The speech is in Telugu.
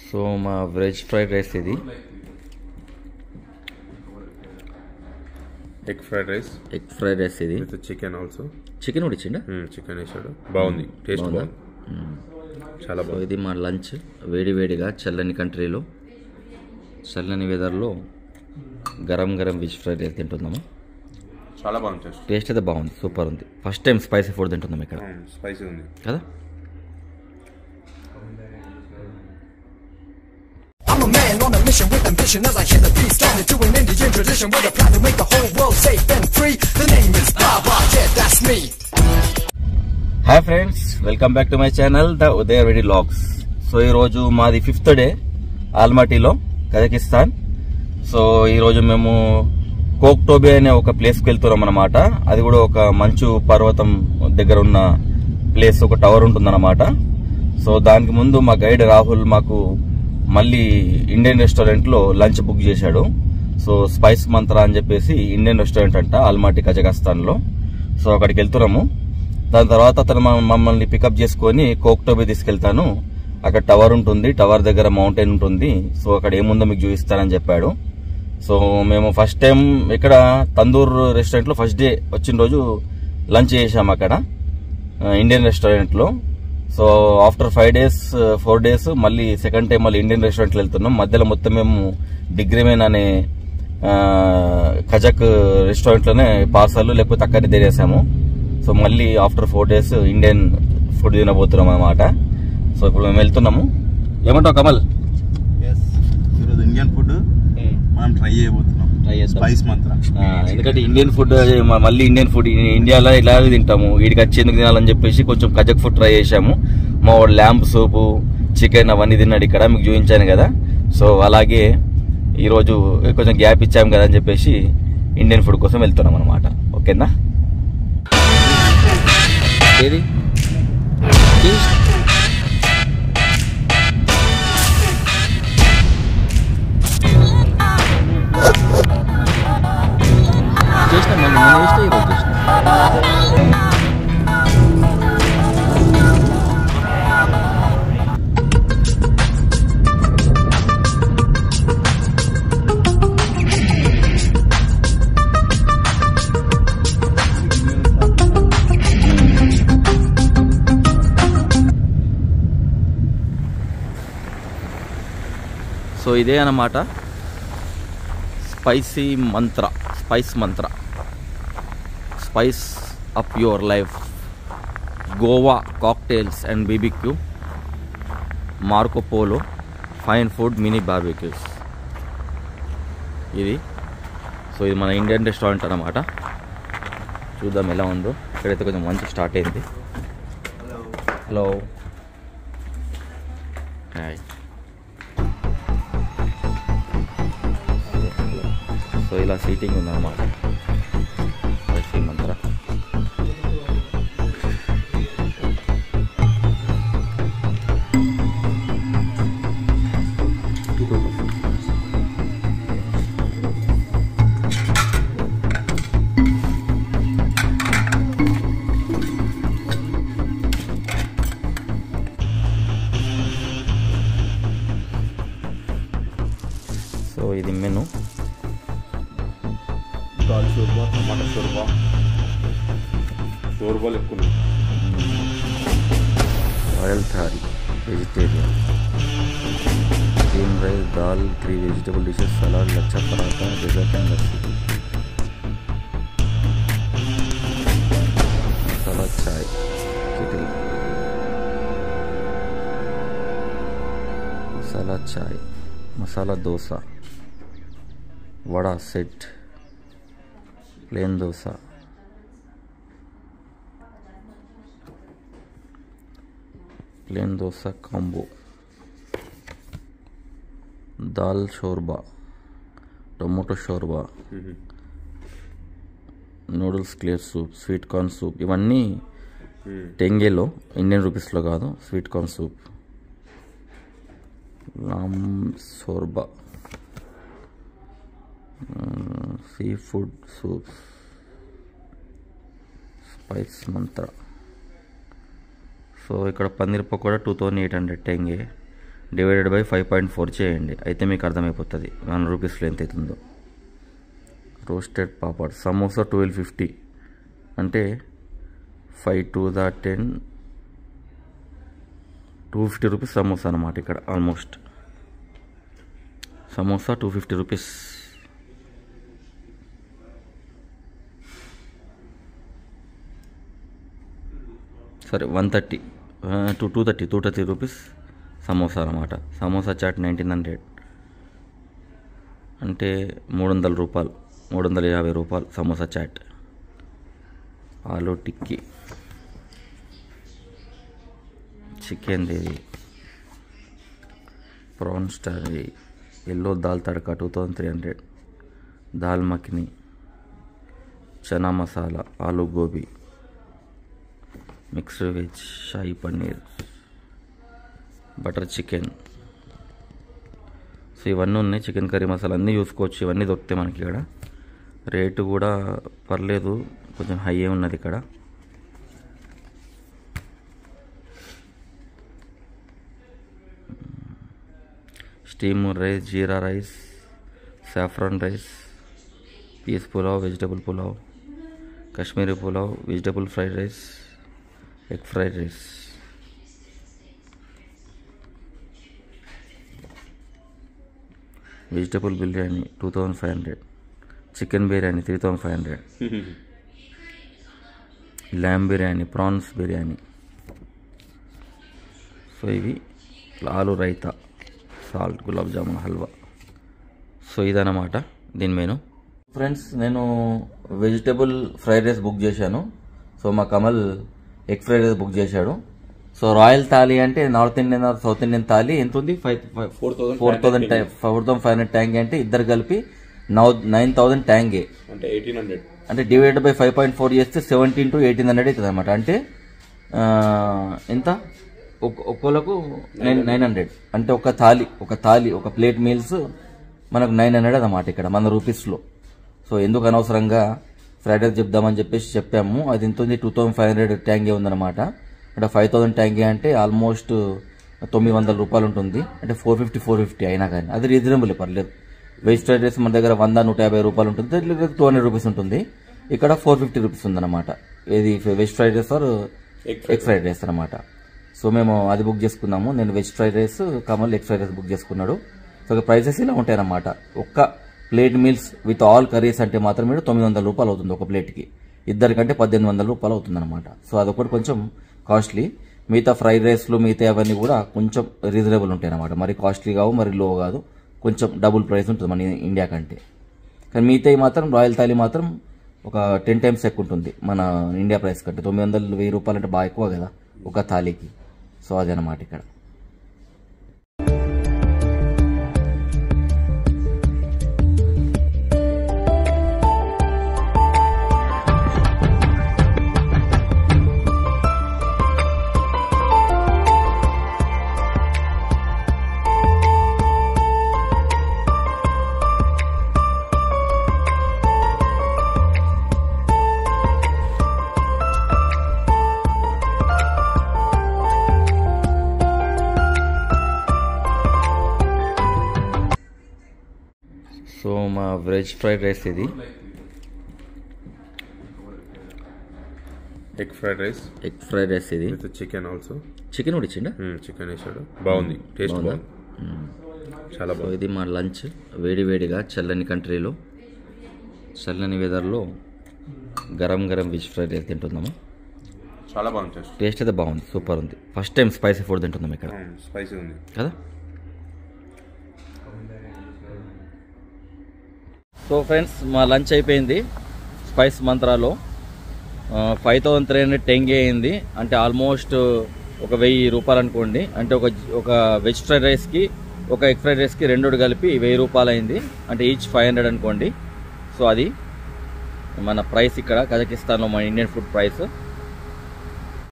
సో మా వెజ్ ఫ్రైడ్ రైస్ ఇది. ఎగ్ ఫ్రైడ్ రైస్ ఇది. Chicken also. చికెన్ కూడా ఇచ్చిండా? చికెన్ వేసాడు. బాగుంది, టేస్ట్ బాగుంది, చాలా బాగుంది. ఇది మా లంచ్ వేడివేడిగా చల్లని కంట్రీలో చల్లని వెదర్లో గరం వెజ్ ఫ్రైడ్ రైస్ తింటున్నాము. చాలా బాగుంది. టేస్ట్ అయితే బాగుంది, సూపర్ ఉంది. ఫస్ట్ టైం స్పైసీ ఫుడ్ తింటున్నాం ఇక్కడ. స్పైసీ ఉంది కదా. I'm a man on a mission with ambition as I hit the beat, starting to an Indian tradition with a plan to make the whole world safe and free. The name is Baba, yeah, that's me. Hi friends, welcome back to my channel the Udayavedi vlogs. So ఈరోజు మాది 5th డే ఆల్మాటీలో, కజకిస్తాన్. సో ఈరోజు మేము కోక్టోబే అనే ఒక ప్లేస్కి వెళ్తున్నాం అన్నమాట. అది కూడా ఒక మంచు పర్వతం దగ్గర ఉన్న ప్లేస్, ఒక టవర్ ఉంటుందన్నమాట. సో దానికి ముందు మా గైడ్ రాహుల్ మాకు మళ్ళీ ఇండియన్ రెస్టారెంట్లో లంచ్ బుక్ చేశాడు. సో స్పైస్ మంత్రా అని చెప్పేసి ఇండియన్ రెస్టారెంట్ అంట ఆల్మాటీ కజకిస్తాన్లో. సో అక్కడికి వెళ్తున్నాము. దాని తర్వాత అతను మమ్మల్ని పికప్ చేసుకొని కోక్టోబే తీసుకెళ్తాను. అక్కడ టవర్ ఉంటుంది, టవర్ దగ్గర మౌంటైన్ ఉంటుంది. సో అక్కడ ఏముందో మీకు చూపిస్తానని చెప్పాడు. సో మేము ఫస్ట్ టైం ఇక్కడ తందూర్ రెస్టారెంట్లో ఫస్ట్ డే వచ్చిన రోజు లంచ్ చేసాము అక్కడ ఇండియన్ రెస్టారెంట్లో. సో ఆఫ్టర్ 4 days మళ్ళీ సెకండ్ టైం మళ్ళీ ఇండియన్ రెస్టారెంట్లో వెళ్తున్నాం. మధ్యలో మొత్తం మేము డిగ్రీమెన్ అనే కజక్ రెస్టారెంట్లోనే పార్సల్ లేకపోతే అక్కడే తినేసాము. సో మళ్ళీ ఆఫ్టర్ 4 days ఇండియన్ ఫుడ్ తినబోతున్నాం అన్నమాట. సో ఇప్పుడు మేము వెళ్తున్నాము. ఏమంటావు కమల్? ఈరోజు ఇండియన్ ఫుడ్ మనం ట్రై చేయబోతున్నాం, స్పైస్ మంత్రా. ఎందుకంటే ఇండియన్ ఫుడ్ మళ్ళీ ఇండియన్ ఫుడ్ ఇండియాలో ఇలాగే తింటాము, వీడికి వచ్చి ఎందుకు తినాలని చెప్పేసి కొంచెం కజక్ ఫుడ్ ట్రై చేసాము. మా వాడు ల్యాంబ్ సూపు, చికెన్ అవన్నీ తిన్నాడు ఇక్కడ, మీకు చూపించాను కదా. సో అలాగే ఈరోజు కొంచెం గ్యాప్ ఇచ్చాము కదా అని చెప్పేసి ఇండియన్ ఫుడ్ కోసం వెళ్తున్నాం అనమాట. ఓకేనా? ఏది చేసిన మళ్ళీ నేను వేస్తే ఈరోజు చేసిన. సో ఇదే అన్నమాట spice Mantra, spice up your life. Goa cocktails and BBQ, Marco polo, fine food, mini barbecues ఇది. సో ఇది మన ఇండియన్ రెస్టారెంట్ అన్నమాట. చూద్దాం ఎలా ఉందో. ఇక్కడైతే కొంచెం మంచి స్టార్ట్ అయింది. Hello, hi. సో ఇలా సీటింగ్ ఉందన్నమాట స్పైసీ మంత్ర. సో ఇది మెను. దాల్ షోర్బా, టమాటా షోర్బా, షోర్బాలు ఎక్కువ. Royal thali vegetarian, green rice, dal, 3 vegetable dishes, salad, lachha paratha, dessert and lassi, masala chai, kettle, masala chai, masala dosa, vada set, plain dosa, plain dosa combo, dal shorba, tomato shorba, noodles clear soup, sweet corn soup. ఇవన్నీ టెంగేలో, ఇండియన్ రూపీస్లో కాదు. Sweet corn soup, lamb shorba, sea food soups, spice మంత్ర. సో ఇక్కడ పన్నీర్ పకోడా 2800 టెంగే, డివైడెడ్ బై 5.4 చేయండి, అయితే మీకు అర్థమైపోతుంది 1 రూపీస్లో ఎంత అవుతుందో. రోస్టెడ్ పాపడ్ సమోసా 1250 అంటే 5 to the 10 250 రూపీస్ సమోసా అన్నమాట. ఇక్కడ ఆల్మోస్ట్ సమోసా 250 రూపీస్. సరే 130 to 230 రూపీస్ సమోసా అన్నమాట. సమోసా చాట్ 1900 అంటే 300 రూపాయలు, 350 రూపాయలు సమోసా చాట్. ఆలూ టిక్కీ చికెన్ది, prawn star, yellow dal tadka 2300, dal makhani, chana masala, aloo gobi, mixed veg, shahi paneer, butter chicken. So ఇవన్నీ ఉన్నాయి. చికెన్ కర్రీ మసాలా అన్నీ చూసుకోవచ్చు. ఇవన్నీ దొరుకుతాయి మనకి ఇక్కడ. రేటు కూడా పర్లేదు, కొంచెం హై ఉన్నది ఇక్కడ. Steam rice, jeera rice, saffron rice, peas pulao, vegetable pulao, Kashmiri pulao, vegetable fried rice, egg fried rice. Vegetable biryani 2500, chicken biryani 3500, lamb biryani, prawns biryani. So ఇవి ఆలు రైతా, సాల్ట్, గులాబ్ జామున్, హల్వా. సో ఇదన్నమాట దీని మెనూ. ఫ్రెండ్స్, నేను వెజిటబుల్ ఫ్రైడ్ రైస్ బుక్ చేశాను. సో మా Kamal egg fried rice book చేశాడు. సో రాయల్ థాలీ అంటే north Indian or south Indian thali ఎంత ఉంది? 4,500 ట్యాంగే అంటే ఇద్దరు కలిపి 9,000 ట్యాంగే అంటే 1800 అంటే డివైడెడ్ బై 5.4 చేస్తే 17 to 1800 అవుతుంది అనమాట. అంటే ఎంత ఒక్కోలకు 900 అంటే ఒక థాలీ ఒక ప్లేట్ మీల్స్ మనకు 900 అన్నమాట ఇక్కడ మన రూపీస్లో. సో ఎందుకు అనవసరంగా ఫ్రైడ్ రైస్ చెప్దామని చెప్పేసి చెప్పాము. అది ఎంత ఉంది? 2,500 ట్యాంగే ఉందన్నమాట. అంటే 5,000 ట్యాంగే అంటే ఆల్మోస్ట్ 900 రూపాయలు ఉంటుంది. అంటే 450 అయినా కానీ అది రీజనబుల్, పర్లేదు. వెజ్ ఫ్రైడ్ రైస్ మన దగ్గర 100-150 రూపాయలు ఉంటుంది, 200 రూపీస్ ఉంటుంది. ఇక్కడ 450 రూపీస్ ఉందన్నమాట. ఇది veg fried rice or egg fried rice అనమాట. సో మేము అది బుక్ చేసుకున్నాము. నేను veg fried rice, Kamal egg fried rice book చేసుకున్నాడు. సో ప్రైసెస్ ఇలా ఉంటాయన్నమాట. ఒక్క plate meals with all curries అంటే మాత్రం 900 రూపాయలు అవుతుంది ఒక ప్లేట్కి. ఇద్దరికంటే 1800 రూపాయలు అవుతుంది అనమాట. సో అదొకటి కొంచెం కాస్ట్లీ. మిగతా ఫ్రైడ్ రైస్లు మిగతా అవన్నీ కూడా కొంచెం రీజనబుల్ ఉంటాయి అనమాట. మరి కాస్ట్లీ కావు, మరి లో కాదు, కొంచెం డబుల్ ప్రైస్ ఉంటుంది మన ఇండియా కంటే. కానీ మిగతాయి మాత్రం రాయల్ థాలీ మాత్రం ఒక 10 times ఎక్కువ ఉంటుంది మన ఇండియా ప్రైస్ కంటే. 900-1000 రూపాయలు అంటే బాగా ఎక్కువ కదా ఒక థాలీకి. సో అదనమాట ఇక్కడ. సో మా వెజ్ ఫ్రైడ్ రైస్ ఇది. ఎగ్ ఫ్రైడ్ రైస్ ఇది. With chicken also. చికెన్ కూడా ఇచ్చిండా? చికెన్ వేసాడు, బాగుంది, టేస్ట్ బాగుంది, చాలా బాగుంది. ఇది మా లంచ్. వేడివేడిగా చల్లని కంట్రీలో, చల్లని వెదర్లో గరం వెజ్ ఫ్రైడ్ రైస్ తింటున్నాము. చాలా బాగుంది. టేస్ట్ అయితే బాగుంది, సూపర్ ఉంది. ఫస్ట్ టైం స్పైసీ ఫుడ్ తింటున్నాం ఇక్కడ. స్పైసీ ఉంది కదా. సో ఫ్రెండ్స్, మా లంచ్ అయిపోయింది. స్పైస్ మంత్రాలో 5300 టెంగే అయింది. అంటే ఆల్మోస్ట్ ఒక 1000 రూపాయలు అనుకోండి. అంటే ఒక వెజ్ ఫ్రైడ్ రైస్కి, ఒక ఎగ్ ఫ్రైడ్ రైస్కి రెండు కలిపి 1000 రూపాయలు అయింది. అంటే ఈచ్ 500 అనుకోండి. సో అది మన ప్రైస్ ఇక్కడ కజకిస్తాన్లో, మన ఇండియన్ ఫుడ్ ప్రైస్.